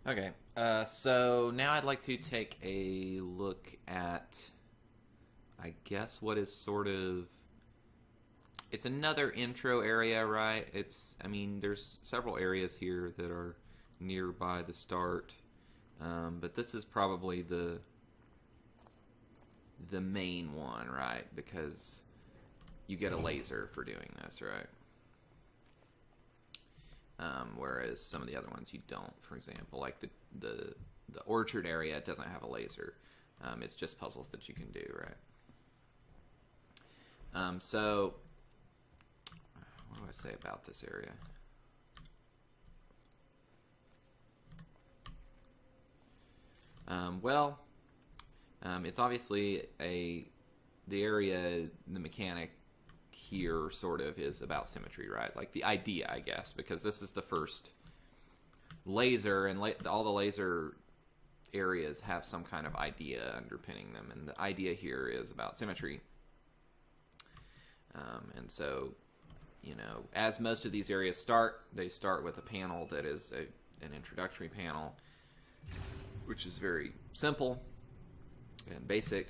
Okay, so now I'd like to take a look at, I guess, what is sort of. It's another intro area, right? I mean, there's several areas here that are nearby the start, but this is probably the main one, right? Because you get a laser for doing this, right? Whereas some of the other ones you don't. For example, like the orchard area doesn't have a laser. It's just puzzles that you can do, right? So what do I say about this area? Well, it's obviously the area, the mechanic here sort of is about symmetry, right? Like the idea, I guess, because this is the first laser, and all the laser areas have some kind of idea underpinning them, and the idea here is about symmetry. And so, you know, as most of these areas start, they start with a panel that is an introductory panel, which is very simple and basic,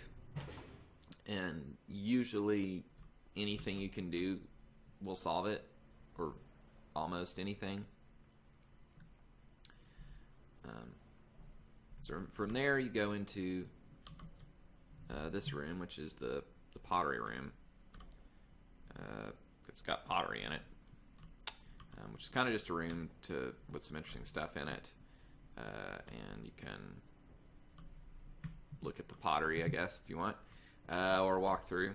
and usually anything you can do will solve it, or almost anything. So from there you go into this room, which is the pottery room. It's got pottery in it, which is kind of just a room with some interesting stuff in it, and you can look at the pottery, I guess, if you want, or walk through.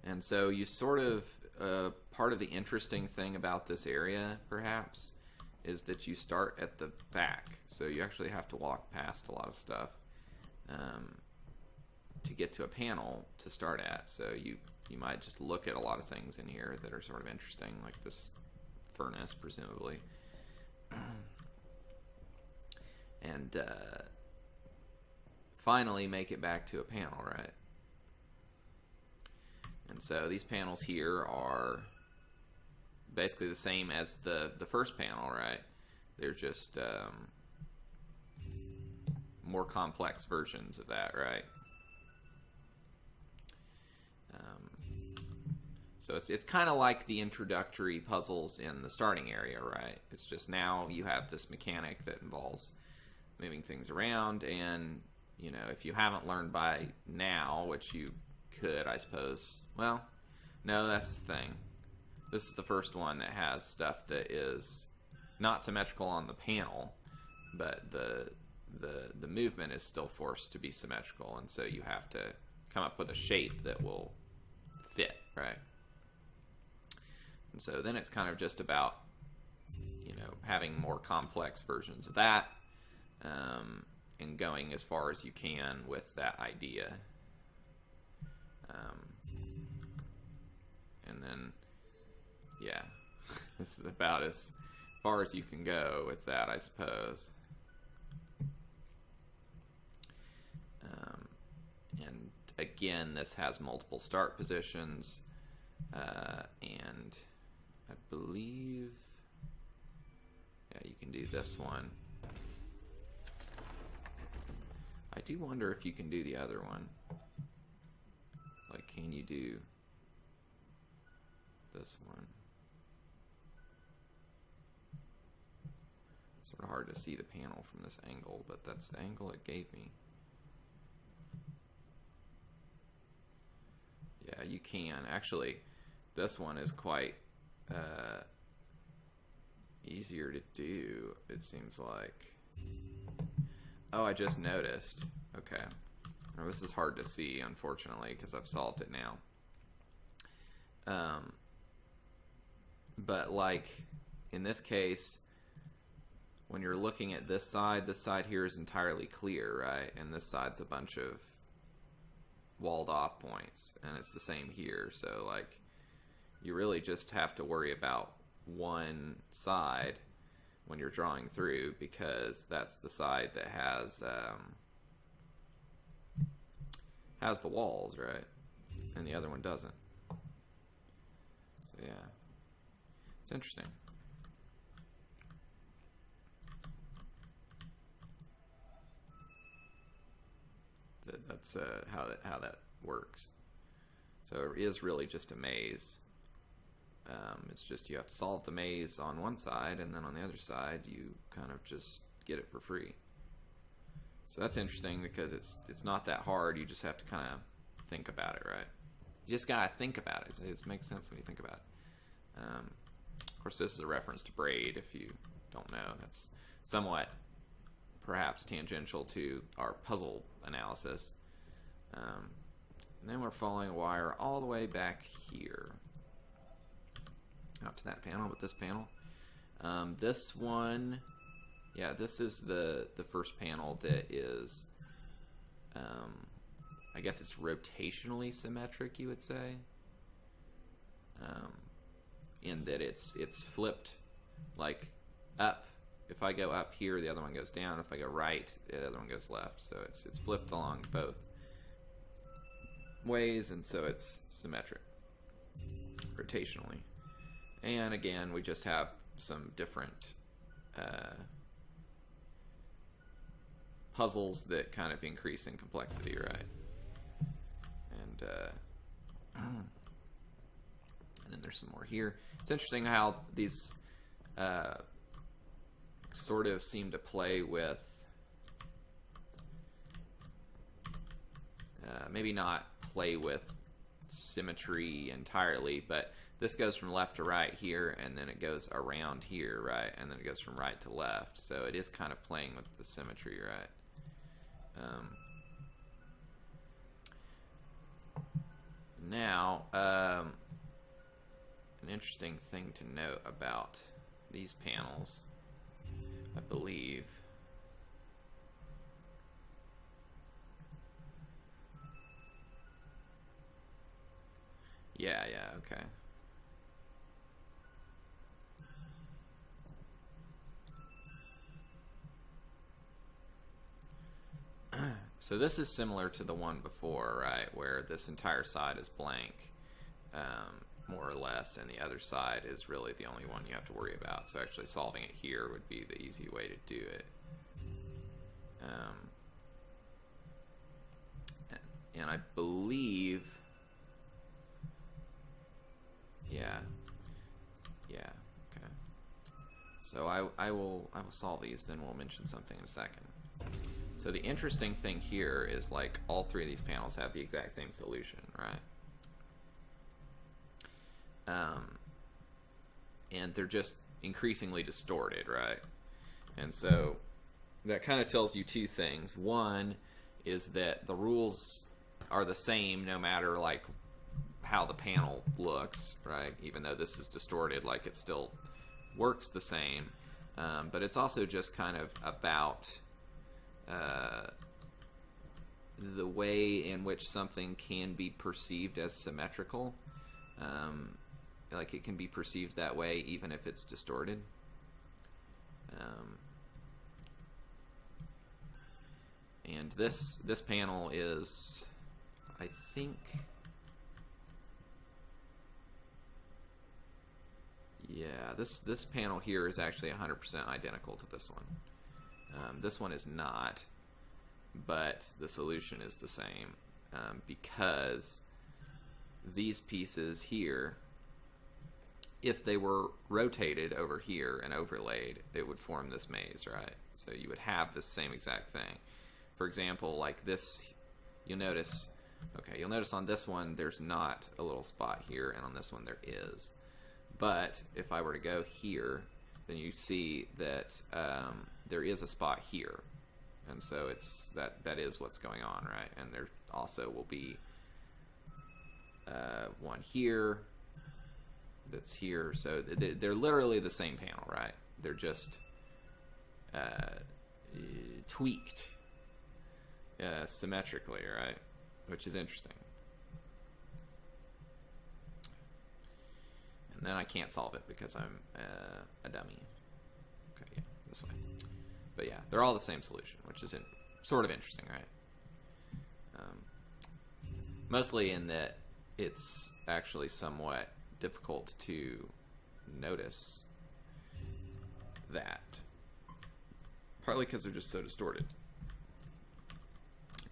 And so you sort of, part of the interesting thing about this area, perhaps, is that you start at the back. So you actually have to walk past a lot of stuff to get to a panel to start at. So you might just look at a lot of things in here that are sort of interesting, like this furnace, presumably. And finally make it back to a panel, right? And so these panels here are basically the same as the first panel, right? They're just more complex versions of that, right? So it's kind of like the introductory puzzles in the starting area, right? It's just now you have this mechanic that involves moving things around, and you know, if you haven't learned by now, which you could, I suppose. Well, no, that's the thing. This is the first one that has stuff that is not symmetrical on the panel, but the movement is still forced to be symmetrical, and so you have to come up with a shape that will fit, right? And so then it's kind of just about, you know, having more complex versions of that, and going as far as you can with that idea. And then, yeah, this is about as far as you can go with that, I suppose. And again, this has multiple start positions, and I believe, yeah, you can do this one. I do wonder if you can do the other one. Like, can you do this one? Sort of hard to see the panel from this angle, but that's the angle it gave me. Yeah, you can. Actually, this one is quite easier to do, it seems like. Oh, I just noticed. Okay. Now, this is hard to see, unfortunately, because I've solved it now. But like in this case, when you're looking at this side here is entirely clear, right? And this side's a bunch of walled off points, and it's the same here. So like, you really just have to worry about one side when you're drawing through, because that's the side that has the walls, right? And the other one doesn't. So yeah, it's interesting. That's how that works. So it is really just a maze. It's just you have to solve the maze on one side, and then on the other side you kind of just get it for free. So that's interesting because it's not that hard. You just have to kind of think about it, right? You just gotta think about it. It makes sense when you think about it. Of course, this is a reference to braid. If you don't know, that's somewhat perhaps tangential to our puzzle analysis. And then we're following a wire all the way back here. Not to that panel, but this panel. This one, yeah, this is the first panel that is, I guess it's rotationally symmetric, you would say. In that it's flipped, like up. If I go up here, the other one goes down. If I go right, the other one goes left. So it's flipped along both ways, and so it's symmetric rotationally. And again, we just have some different puzzles that kind of increase in complexity, right? And then there's some more here. It's interesting how these sort of seem to play with, maybe not play with symmetry entirely, but this goes from left to right here, and then it goes around here, right? And then it goes from right to left. So it is kind of playing with the symmetry, right? Now, an interesting thing to note about these panels, I believe, yeah, okay. So this is similar to the one before, right, where this entire side is blank, more or less, and the other side is really the only one you have to worry about. So actually solving it here would be the easy way to do it. And I believe, yeah, okay. So I will solve these, then we'll mention something in a second. So the interesting thing here is, like, all three of these panels have the exact same solution, right? And they're just increasingly distorted, right? And so that kind of tells you two things. One is that the rules are the same no matter, like, how the panel looks, right? Even though this is distorted, like, it still works the same. But it's also just kind of about the way in which something can be perceived as symmetrical. Like, it can be perceived that way even if it's distorted. And this panel is, I think, yeah, this panel here is actually 100% identical to this one. This one is not, but the solution is the same, because these pieces here, if they were rotated over here and overlaid, it would form this maze, right? So you would have the same exact thing. For example, like this, you'll notice on this one there's not a little spot here, and on this one there is. But if I were to go here, then you see that there is a spot here, and so it's that is what's going on, right? And there also will be one here that's here, so they're literally the same panel, right? They're just tweaked symmetrically, right? Which is interesting. And then I can't solve it because I'm a dummy. Okay, yeah, this way. But yeah, they're all the same solution, which is sort of interesting, right? Mostly in that it's actually somewhat difficult to notice that. Partly because they're just so distorted.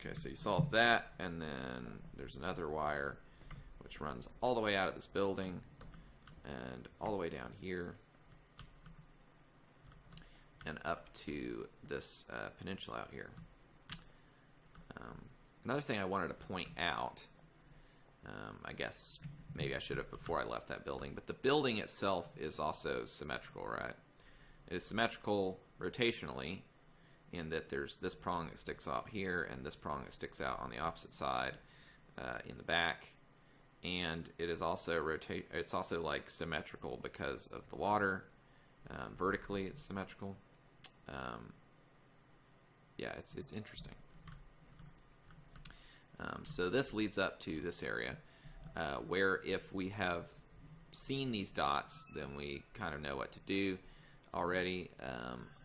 Okay, so you solve that, and then there's another wire which runs all the way out of this building and all the way down here and up to this peninsula out here. Another thing I wanted to point out, I guess maybe I should have before I left that building, but the building itself is also symmetrical, right? It is symmetrical rotationally in that there's this prong that sticks out here and this prong that sticks out on the opposite side in the back, and it is also it's also like symmetrical because of the water. Vertically, it's symmetrical. Yeah, it's interesting. So this leads up to this area where if we have seen these dots, then we kind of know what to do already,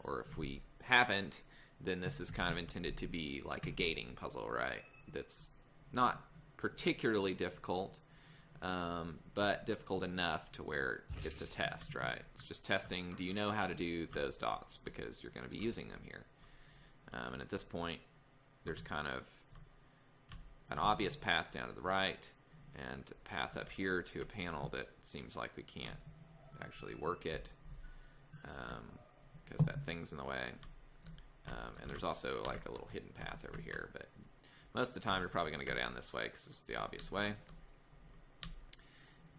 or if we haven't, then this is kind of intended to be like a gating puzzle, right? That's not particularly difficult, but difficult enough to where it's a test, right? It's just testing, do you know how to do those dots? Because you're going to be using them here. And at this point, there's kind of an obvious path down to the right and a path up here to a panel that seems like we can't actually work it because that thing's in the way. And there's also like a little hidden path over here, but most of the time you're probably going to go down this way because it's the obvious way.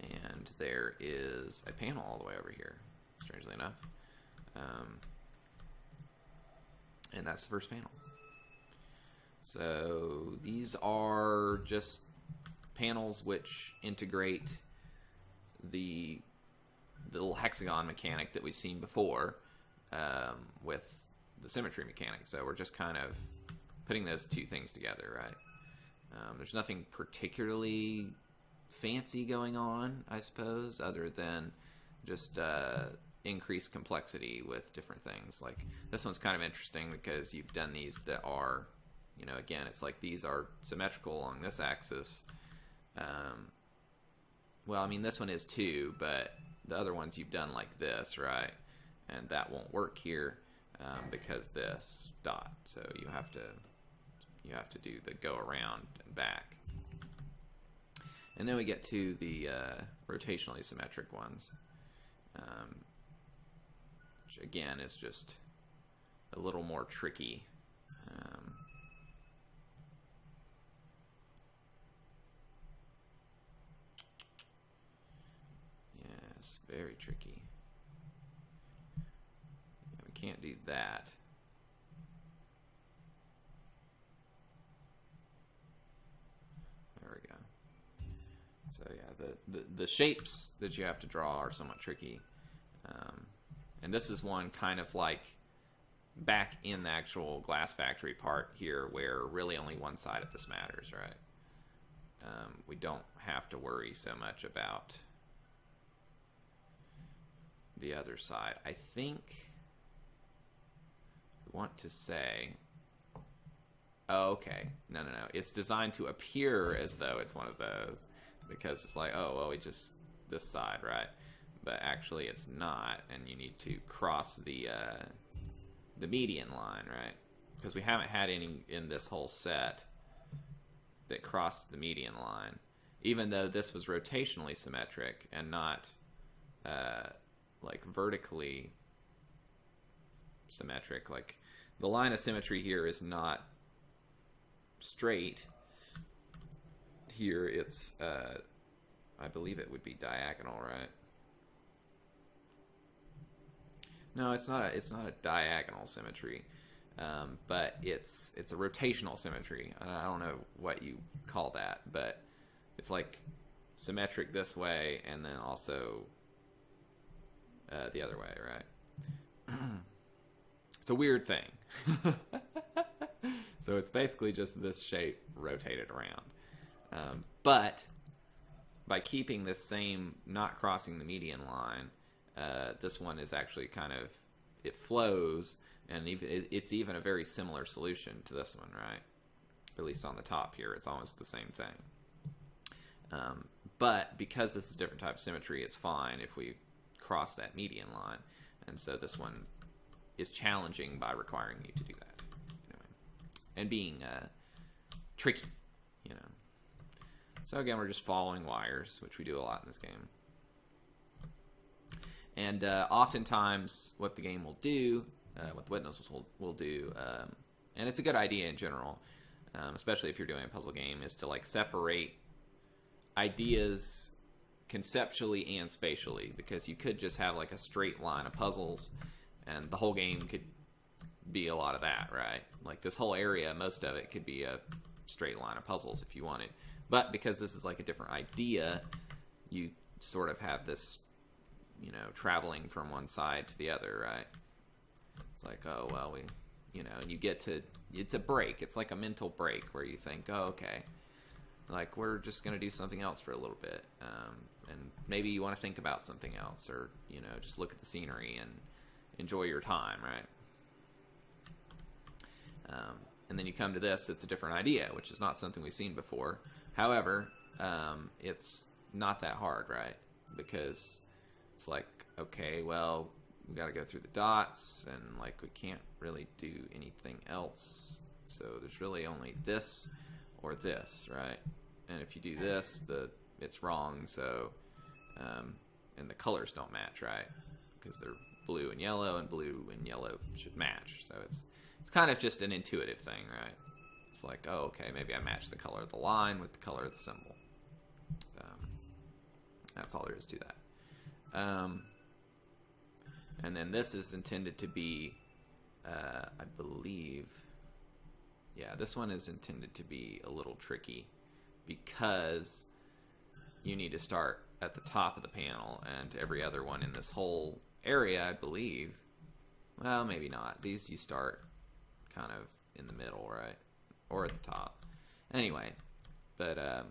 And there is a panel all the way over here, strangely enough. And that's the first panel. So these are just panels which integrate the little hexagon mechanic that we've seen before with the symmetry mechanic. So we're just kind of putting those two things together, right? There's nothing particularly fancy going on, I suppose, other than just increased complexity with different things. Like this one's kind of interesting because you've done these that are, you know, again, it's like these are symmetrical along this axis. Well, I mean, this one is too, but the other ones you've done like this, right? And that won't work here because this dot. So you have to do the go around and back. And then we get to the rotationally symmetric ones, which again is just a little more tricky. Yes, very tricky. Yeah, we can't do that. There we go. So yeah, the shapes that you have to draw are somewhat tricky. And this is one kind of like back in the actual glass factory part here where really only one side of this matters, right? We don't have to worry so much about the other side. I think I want to say, oh, okay, no, it's designed to appear as though it's one of those because it's like, oh, well, we just this side, right? But actually it's not, and you need to cross the median line, right? Because we haven't had any in this whole set that crossed the median line, even though this was rotationally symmetric and not like vertically symmetric. Like the line of symmetry here is not straight. Here it's I believe it would be diagonal, right? No, it's not a diagonal symmetry, but it's a rotational symmetry. I don't know what you call that, but it's like symmetric this way and then also the other way, right? It's a weird thing. So it's basically just this shape rotated around. But by keeping this same, not crossing the median line, this one is actually kind of, it flows, and it's even a very similar solution to this one, right? At least on the top here, it's almost the same thing. But because this is a different type of symmetry, it's fine if we cross that median line. And so this one is challenging by requiring you to do that. Anyway. And being tricky, you know. So again, we're just following wires, which we do a lot in this game. And oftentimes, what the game will do, what the witness will do, and it's a good idea in general, especially if you're doing a puzzle game, is to like separate ideas conceptually and spatially, because you could just have like a straight line of puzzles, and the whole game could be a lot of that, right? Like this whole area, most of it could be a straight line of puzzles if you wanted. But because this is like a different idea, you sort of have this, you know, traveling from one side to the other, right? It's like, oh, well, we, you know, and you get to, it's a break. It's like a mental break where you think, oh, okay, like we're just going to do something else for a little bit. And maybe you want to think about something else, or, you know, just look at the scenery and enjoy your time, right? And then you come to this, it's a different idea, which is not something we've seen before. However, it's not that hard, right? Because it's like, okay, well, we got to go through the dots, and like we can't really do anything else. So there's really only this or this, right? And if you do this, it's wrong. So, and the colors don't match, right? Because they're blue and yellow should match. So it's kind of just an intuitive thing, right? It's like, oh, okay, maybe I match the color of the line with the color of the symbol. That's all there is to that. And then this is intended to be, I believe, yeah, this one is intended to be a little tricky because you need to start at the top of the panel, and every other one in this whole area, I believe, well, maybe not. These you start kind of in the middle, right? Or at the top. Anyway, but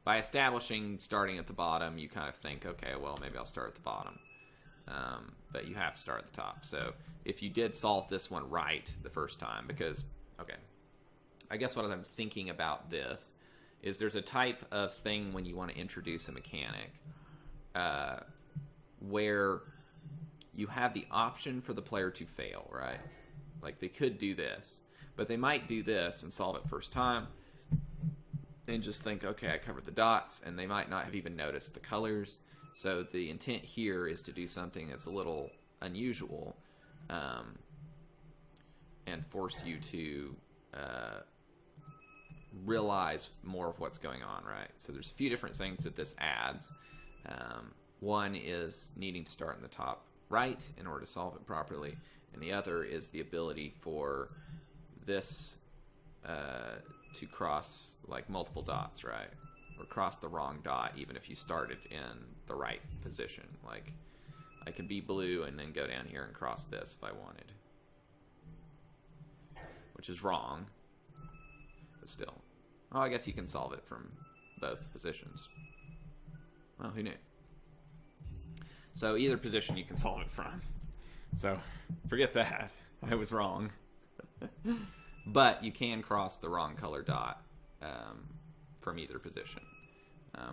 by establishing starting at the bottom, you kind of think, okay, well, maybe I'll start at the bottom. But you have to start at the top. So if you did solve this one right the first time, because, okay, I guess what I'm thinking about this is there's a type of thing when you want to introduce a mechanic where you have the option for the player to fail, right? Like they could do this, but they might do this and solve it first time and just think, okay, I covered the dots, and they might not have even noticed the colors. So the intent here is to do something that's a little unusual, and force you to realize more of what's going on, right? So there's a few different things that this adds. One is needing to start in the top right in order to solve it properly, and the other is the ability for this to cross like multiple dots, right? Or cross the wrong dot even if you started in the right position. Like I could be blue and then go down here and cross this if I wanted, which is wrong, but still. Oh, I guess you can solve it from both positions. Well, who knew? So either position you can solve it from. So forget that. I was wrong. But you can cross the wrong color dot from either position.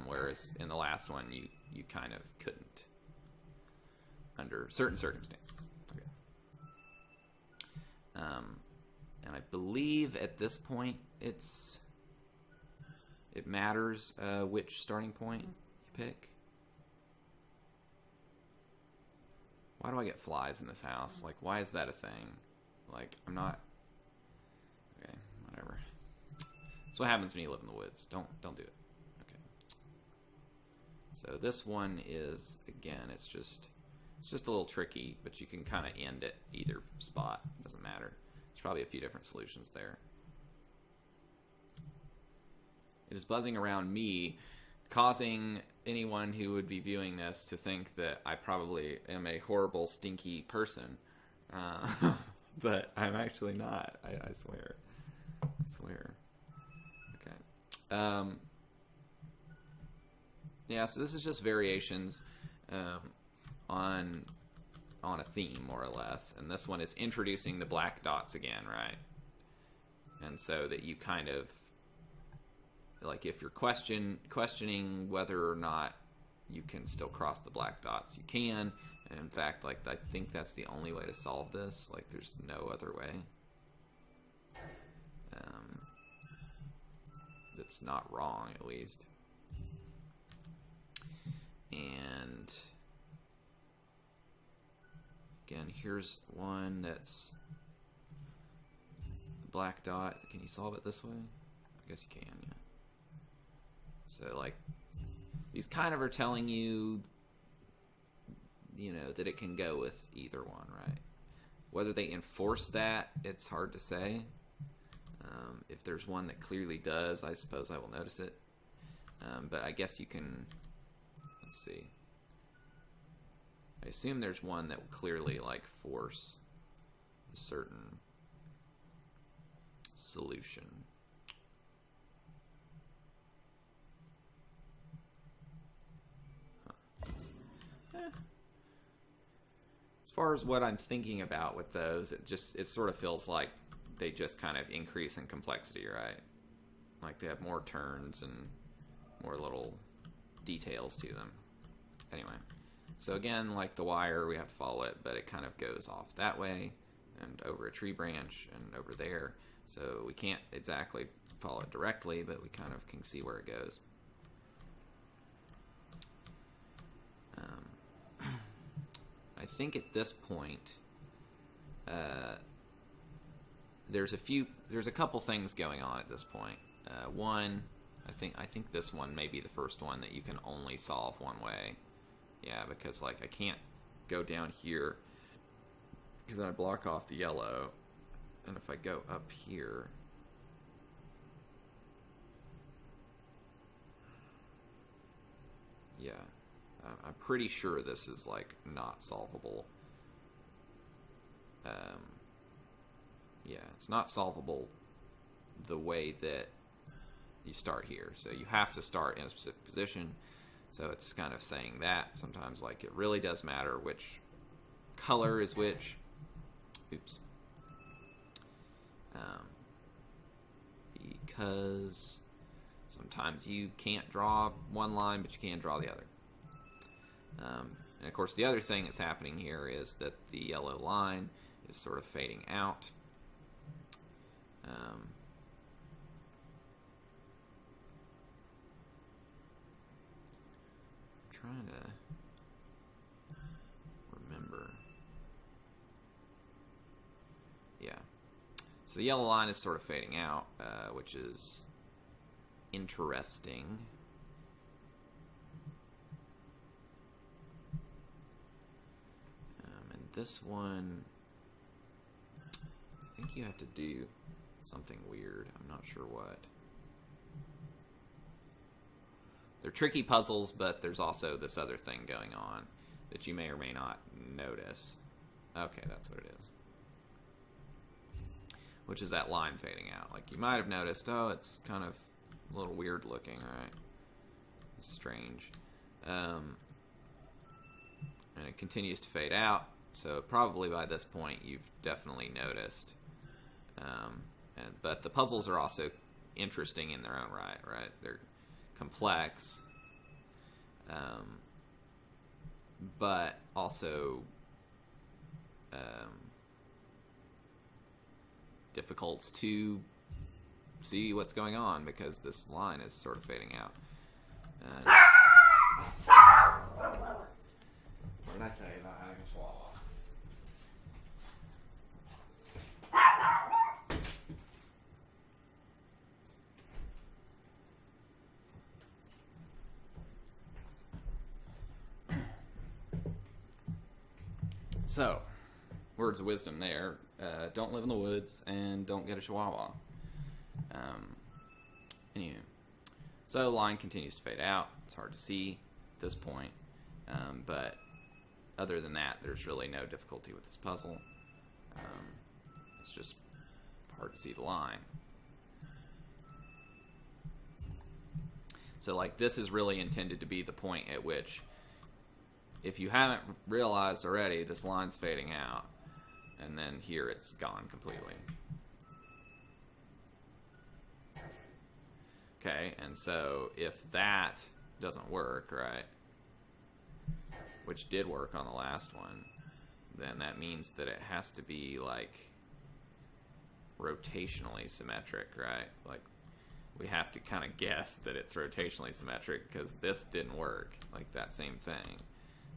Whereas in the last one, you kind of couldn't under certain circumstances. Okay. And I believe at this point it matters which starting point you pick. Why do I get flies in this house? Like, why is that a thing? Like, I'm not... Okay, whatever. That's what happens when you live in the woods. Don't do it. Okay. So this one is, again, it's just a little tricky, but you can kind of end at either spot. Doesn't matter. There's probably a few different solutions there. It is buzzing around me, causing anyone who would be viewing this to think that I probably am a horrible, stinky person. But I'm actually not. I swear. I swear. Okay. Yeah, so this is just variations on a theme, more or less. And this one is introducing the black dots again, right? And so that you kind of... Like, if you're questioning whether or not you can still cross the black dots, you can. And in fact, like, I think that's the only way to solve this. Like, there's no other way. that's not wrong, at least. And again, here's one that's a black dot. Can you solve it this way? I guess you can, yeah. So like, these kind of are telling you, you know, that it can go with either one, right? Whether they enforce that, it's hard to say. If there's one that clearly does, I suppose I will notice it. But I guess you can, let's see. I assume there's one that will clearly like force a certain solution. As far as what I'm thinking about with those, it sort of feels like they just kind of increase in complexity, right? Like they have more turns and more little details to them. Anyway, so again, like the wire, we have to follow it, but it kind of goes off that way and over a tree branch and over there. So we can't exactly follow it directly, but we kind of can see where it goes. I think at this point, there's a couple things going on at this point. One, I think this one may be the first one that you can only solve one way. Yeah, because like I can't go down here because then I block off the yellow, and if I go up here, yeah, I'm pretty sure this is like not solvable. Yeah, it's not solvable the way that you start here. So you have to start in a specific position. So it's kind of saying that sometimes, like, it really does matter which color is which. Oops. Because sometimes you can't draw one line, but you can draw the other. And of course, the other thing that's happening here is that the yellow line is sort of fading out. Trying to remember. Yeah. So the yellow line is sort of fading out, which is interesting. And this one, I think you have to do something weird. I'm not sure what. They're tricky puzzles, but there's also this other thing going on that you may or may not notice. Okay, that's what it is. Which is that line fading out. Like, you might have noticed, oh, it's kind of a little weird looking, right? It's strange. And it continues to fade out, so probably by this point you've definitely noticed. But the puzzles are also interesting in their own right? They're complex, but also difficult to see what's going on because this line is sort of fading out. What did I say about having a chihuahua? So, words of wisdom there. Don't live in the woods and don't get a chihuahua. Anyway, so the line continues to fade out. It's hard to see at this point. But other than that, there's really no difficulty with this puzzle. It's just hard to see the line. So, like, this is really intended to be the point at which, if you haven't realized already, this line's fading out, and then here it's gone completely. Okay, and so if that doesn't work, right, which did work on the last one, then that means that it has to be, like, rotationally symmetric, right? Like, we have to kind of guess that it's rotationally symmetric because this didn't work, like that same thing.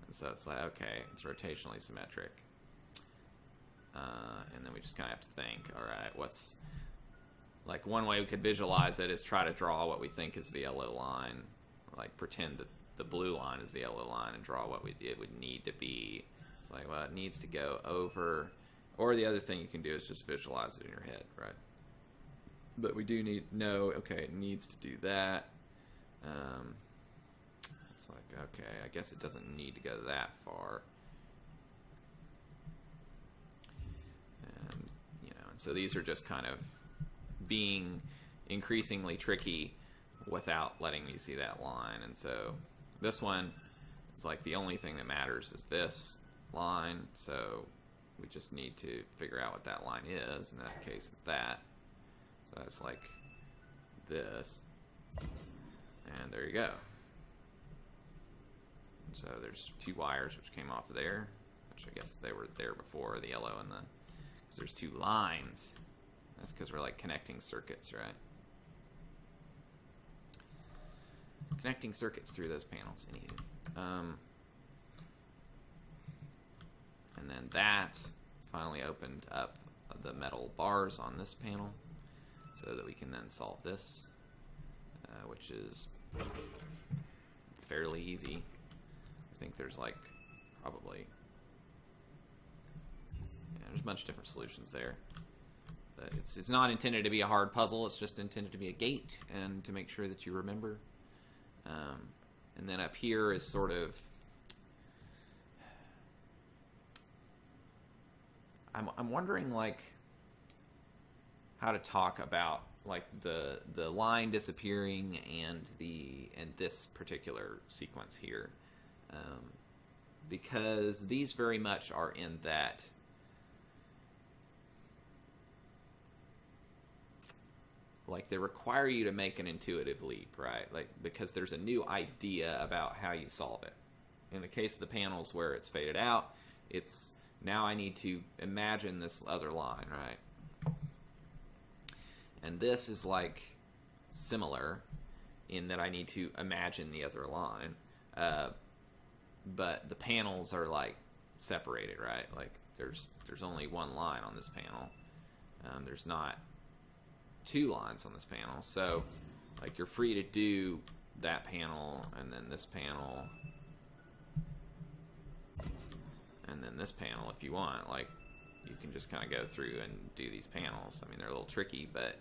And so it's like, okay, it's rotationally symmetric. And then we just kind of have to think, all right, what's, like one way we could visualize it is try to draw what we think is the yellow line, like pretend that the blue line is the yellow line and draw what it would need to be. It's like, well, it needs to go over, or the other thing you can do is just visualize it in your head, right? But we do know, okay, it needs to do that. It's like, okay, I guess it doesn't need to go that far. And, you know, and so these are just kind of being increasingly tricky without letting me see that line. And so this one is like the only thing that matters is this line. So we just need to figure out what that line is. In that case, it's that. So it's like this. And there you go. So there's two wires which came off of there, which I guess they were there before, the yellow and the, because there's two lines. That's because we're like connecting circuits, right? Connecting circuits through those panels, anywho. And then that finally opened up the metal bars on this panel so that we can then solve this, which is fairly easy. I think there's like probably, yeah, there's a bunch of different solutions there. But it's not intended to be a hard puzzle, it's just intended to be a gate and to make sure that you remember. And then up here is sort of, I'm wondering like how to talk about like the line disappearing and this particular sequence here, because these very much are in that like they require you to make an intuitive leap, right? Like because there's a new idea about how you solve it. In the case of the panels where it's faded out, it's now I need to imagine this other line, right? And this is like similar in that I need to imagine the other line, but the panels are like separated, right? Like there's only one line on this panel. There's not two lines on this panel, so like you're free to do that panel and then this panel and then this panel if you want. Like you can just kind of go through and do these panels. I mean, they're a little tricky, but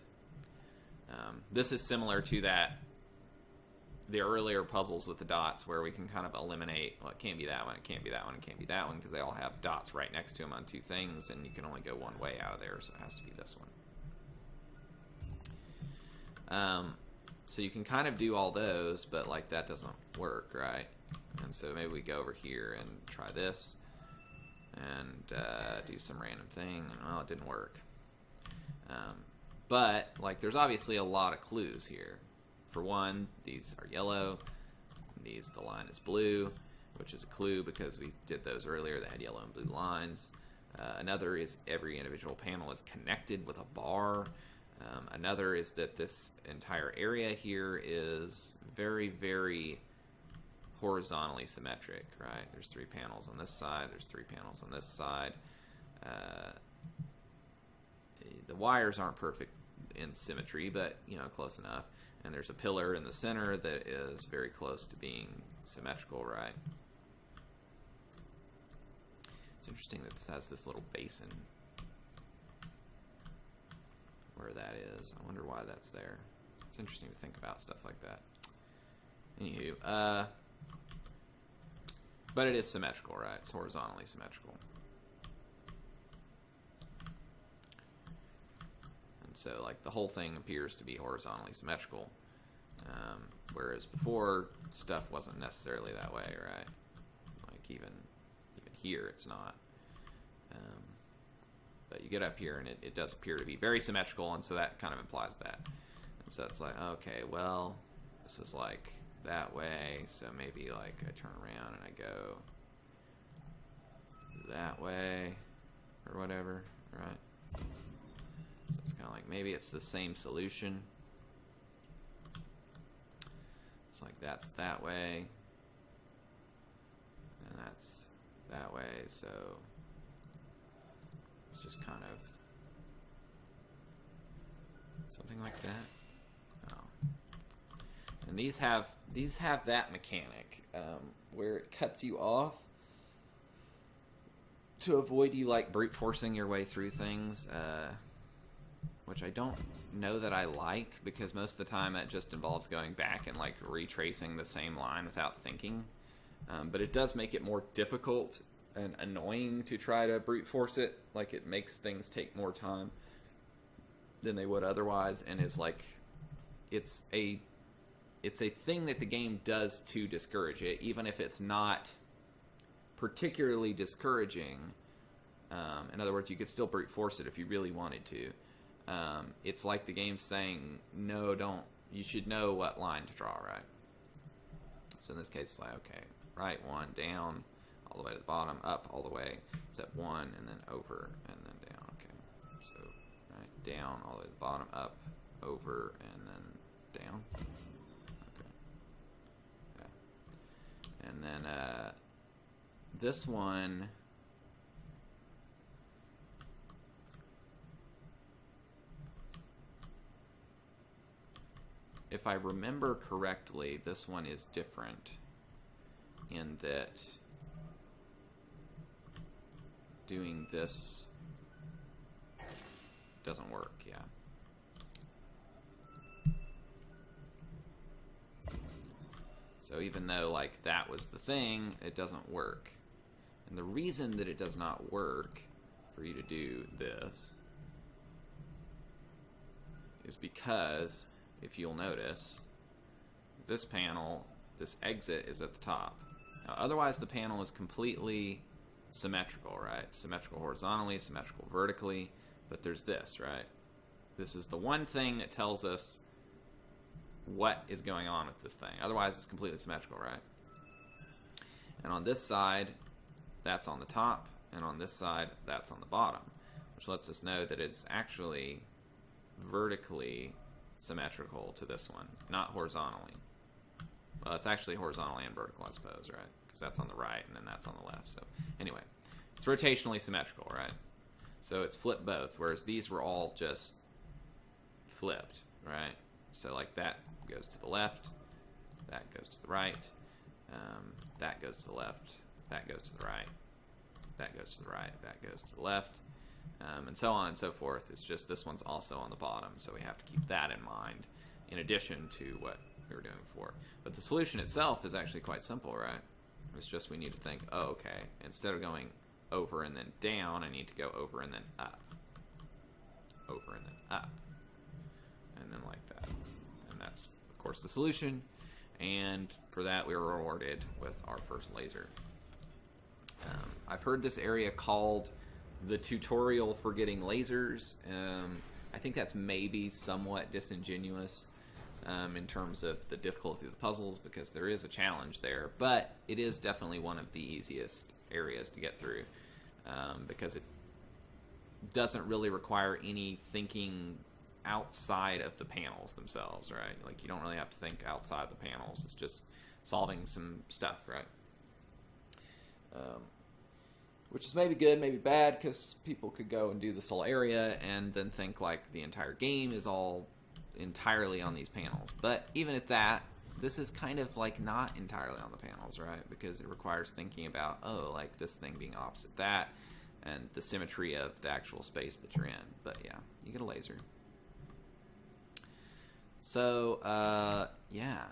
this is similar to the earlier puzzles with the dots where we can kind of eliminate, well, it can't be that one, it can't be that one, it can't be that one, because they all have dots right next to them on two things, and you can only go one way out of there, so it has to be this one. So you can kind of do all those, but like that doesn't work, right? And so maybe we go over here and try this and do some random thing, and well, it didn't work. But like there's obviously a lot of clues here. For one, these are yellow, the line is blue, which is a clue because we did those earlier that had yellow and blue lines. Another is every individual panel is connected with a bar. Another is that this entire area here is very, very horizontally symmetric, right? There's three panels on this side, there's three panels on this side. The wires aren't perfect in symmetry, but you know, close enough. And there's a pillar in the center that is very close to being symmetrical, right? It's interesting that this has this little basin where that is. I wonder why that's there. It's interesting to think about stuff like that. Anywho, but it is symmetrical, right? It's horizontally symmetrical. And so, like, the whole thing appears to be horizontally symmetrical, whereas before, stuff wasn't necessarily that way, right? Like, even here, it's not. But you get up here, and it does appear to be very symmetrical, and so that kind of implies that. And so it's like, okay, well, this was like that way, so maybe like I turn around and I go that way or whatever, right? So it's kind of like maybe it's the same solution, that's that way, and that's that way, so it's just kind of something like that. Oh. And these have that mechanic where it cuts you off to avoid you like brute forcing your way through things, which I don't know that I like, because most of the time it just involves going back and like retracing the same line without thinking. But it does make it more difficult and annoying to try to brute force it. Like, it makes things take more time than they would otherwise, and is like, it's a thing that the game does to discourage it, even if it's not particularly discouraging. In other words, you could still brute force it if you really wanted to. It's like the game's saying, no, don't. You should know what line to draw, right? So in this case, it's like, okay, right one, down, all the way to the bottom, up, all the way, except one, and then over, and then down. Okay, so right, down, all the way to the bottom, up, over, and then down. Okay, yeah. And then this one, if I remember correctly, this one is different in that doing this doesn't work, yeah. So even though like that was the thing, it doesn't work. And the reason that it does not work for you to do this is because, if you'll notice, this panel, this exit is at the top. Now, otherwise the panel is completely symmetrical, right? Symmetrical horizontally, symmetrical vertically, but there's this, right? This is the one thing that tells us what is going on with this thing. Otherwise it's completely symmetrical, right? And on this side, that's on the top, and on this side, that's on the bottom, which lets us know that it's actually vertically symmetrical to this one, not horizontally. Well, it's actually horizontally and vertical, I suppose, right? Because that's on the right, and then that's on the left. So anyway, it's rotationally symmetrical, right? So it's flipped both, whereas these were all just flipped, right? So like that goes to the left, that goes to the right, that goes to the left, that goes to the right, that goes to the right, that goes to the left, and so on and so forth. It's just this one's also on the bottom, so we have to keep that in mind in addition to what we were doing before. But the solution itself is actually quite simple, right? It's just we need to think, oh, okay, instead of going over and then down, I need to go over and then up. Over and then up. And then like that. And that's, of course, the solution. And for that, we were rewarded with our first laser. I've heard this area called the tutorial for getting lasers. I think that's maybe somewhat disingenuous in terms of the difficulty of the puzzles, because there is a challenge there, but it is definitely one of the easiest areas to get through, because it doesn't really require any thinking outside of the panels themselves, right? Like, you don't really have to think outside the panels. It's just solving some stuff, right? Which is maybe good, maybe bad, because people could go and do this whole area and then think like the entire game is all entirely on these panels. But even at that, this is kind of like not entirely on the panels, right? Because it requires thinking about, oh, like this thing being opposite that, and the symmetry of the actual space that you're in. But yeah, you get a laser. So, yeah,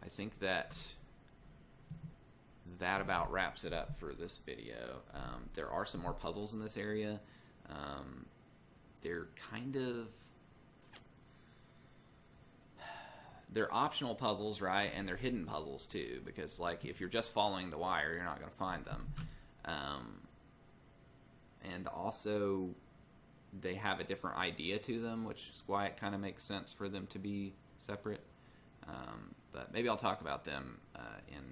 I think that about wraps it up for this video. There are some more puzzles in this area. They're kind of... they're optional puzzles, right? And they're hidden puzzles, too, because, like, if you're just following the wire, you're not going to find them. And also, they have a different idea to them, which is why it kind of makes sense for them to be separate. But maybe I'll talk about them in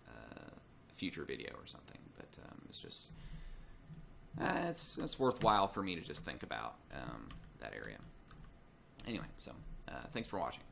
a future video or something. But it's just... it's worthwhile for me to just think about that area. Anyway, so thanks for watching.